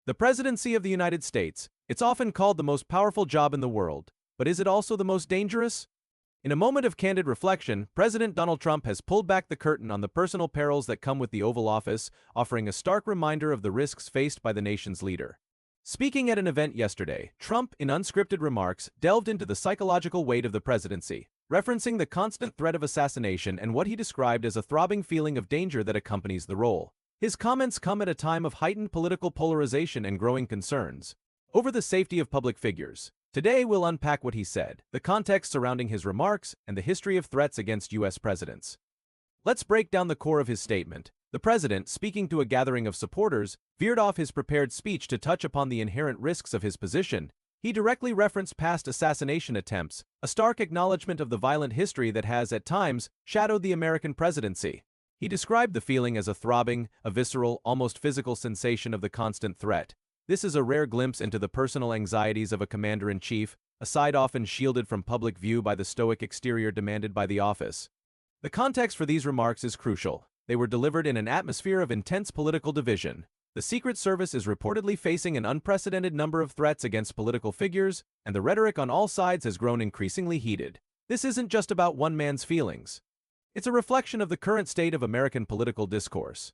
The presidency of the United States. It's often called the most powerful job in the world, but is it also the most dangerous? In a moment of candid reflection, President Donald Trump has pulled back the curtain on the personal perils that come with the Oval Office, offering a stark reminder of the risks faced by the nation's leader. Speaking at an event yesterday, Trump, in unscripted remarks, delved into the psychological weight of the presidency, referencing the constant threat of assassination and what he described as a throbbing feeling of danger that accompanies the role. His comments come at a time of heightened political polarization and growing concerns over the safety of public figures. Today we'll unpack what he said, the context surrounding his remarks, and the history of threats against U.S. presidents. Let's break down the core of his statement. The president, speaking to a gathering of supporters, veered off his prepared speech to touch upon the inherent risks of his position. He directly referenced past assassination attempts, a stark acknowledgement of the violent history that has, at times, shadowed the American presidency. He described the feeling as a throbbing, a visceral, almost physical sensation of the constant threat. This is a rare glimpse into the personal anxieties of a commander-in-chief, a side often shielded from public view by the stoic exterior demanded by the office. The context for these remarks is crucial. They were delivered in an atmosphere of intense political division. The Secret Service is reportedly facing an unprecedented number of threats against political figures, and the rhetoric on all sides has grown increasingly heated. This isn't just about one man's feelings. It's a reflection of the current state of American political discourse.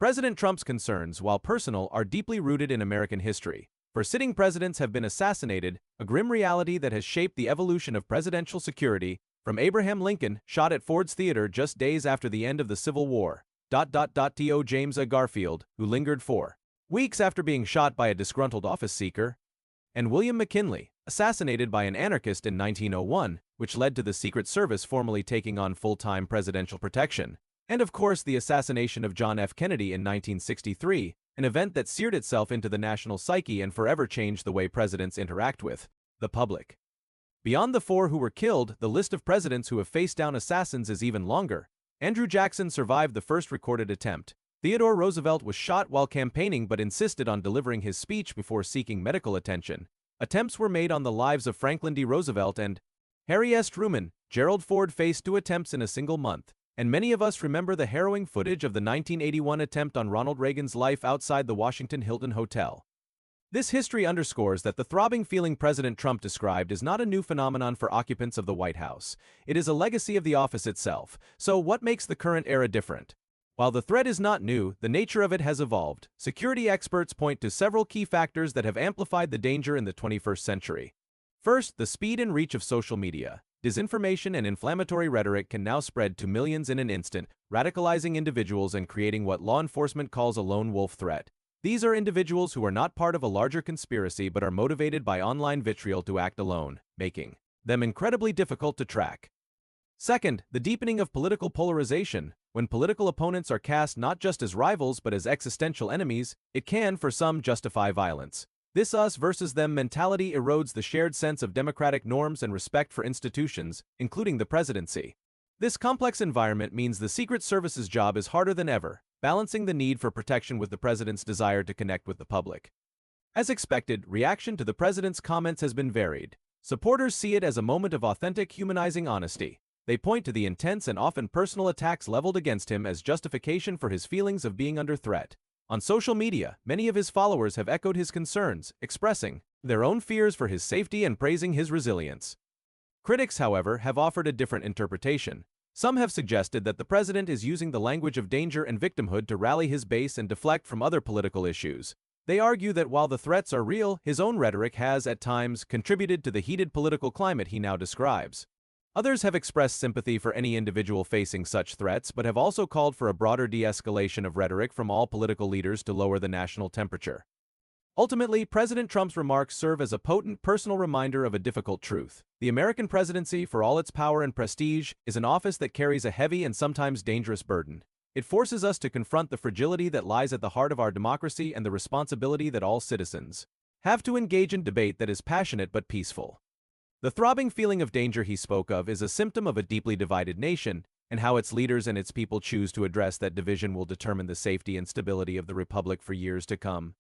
President Trump's concerns, while personal, are deeply rooted in American history. For sitting presidents have been assassinated, a grim reality that has shaped the evolution of presidential security, from Abraham Lincoln, shot at Ford's Theater just days after the end of the Civil War, to James A. Garfield, who lingered for weeks after being shot by a disgruntled office seeker, and William McKinley, assassinated by an anarchist in 1901, which led to the Secret Service formally taking on full-time presidential protection. And of course the assassination of John F. Kennedy in 1963, an event that seared itself into the national psyche and forever changed the way presidents interact with the public. Beyond the four who were killed, the list of presidents who have faced down assassins is even longer. Andrew Jackson survived the first recorded attempt. Theodore Roosevelt was shot while campaigning but insisted on delivering his speech before seeking medical attention. Attempts were made on the lives of Franklin D. Roosevelt and Harry S. Truman. Gerald Ford faced 2 attempts in a single month. And many of us remember the harrowing footage of the 1981 attempt on Ronald Reagan's life outside the Washington Hilton Hotel. This history underscores that the throbbing feeling President Trump described is not a new phenomenon for occupants of the White House. It is a legacy of the office itself. So what makes the current era different? While the threat is not new, the nature of it has evolved. Security experts point to several key factors that have amplified the danger in the 21st century. First, the speed and reach of social media. Disinformation and inflammatory rhetoric can now spread to millions in an instant, radicalizing individuals and creating what law enforcement calls a lone wolf threat. These are individuals who are not part of a larger conspiracy but are motivated by online vitriol to act alone, making them incredibly difficult to track. Second, the deepening of political polarization. When political opponents are cast not just as rivals but as existential enemies, it can, for some, justify violence. This us versus them mentality erodes the shared sense of democratic norms and respect for institutions, including the presidency. This complex environment means the Secret Service's job is harder than ever, balancing the need for protection with the president's desire to connect with the public. As expected, reaction to the president's comments has been varied. Supporters see it as a moment of authentic, humanizing honesty. They point to the intense and often personal attacks leveled against him as justification for his feelings of being under threat. On social media, many of his followers have echoed his concerns, expressing their own fears for his safety and praising his resilience. Critics, however, have offered a different interpretation. Some have suggested that the president is using the language of danger and victimhood to rally his base and deflect from other political issues. They argue that while the threats are real, his own rhetoric has, at times, contributed to the heated political climate he now describes. Others have expressed sympathy for any individual facing such threats, but have also called for a broader de-escalation of rhetoric from all political leaders to lower the national temperature. Ultimately, President Trump's remarks serve as a potent personal reminder of a difficult truth. The American presidency, for all its power and prestige, is an office that carries a heavy and sometimes dangerous burden. It forces us to confront the fragility that lies at the heart of our democracy and the responsibility that all citizens have to engage in debate that is passionate but peaceful. The throbbing feeling of danger he spoke of is a symptom of a deeply divided nation, and how its leaders and its people choose to address that division will determine the safety and stability of the republic for years to come.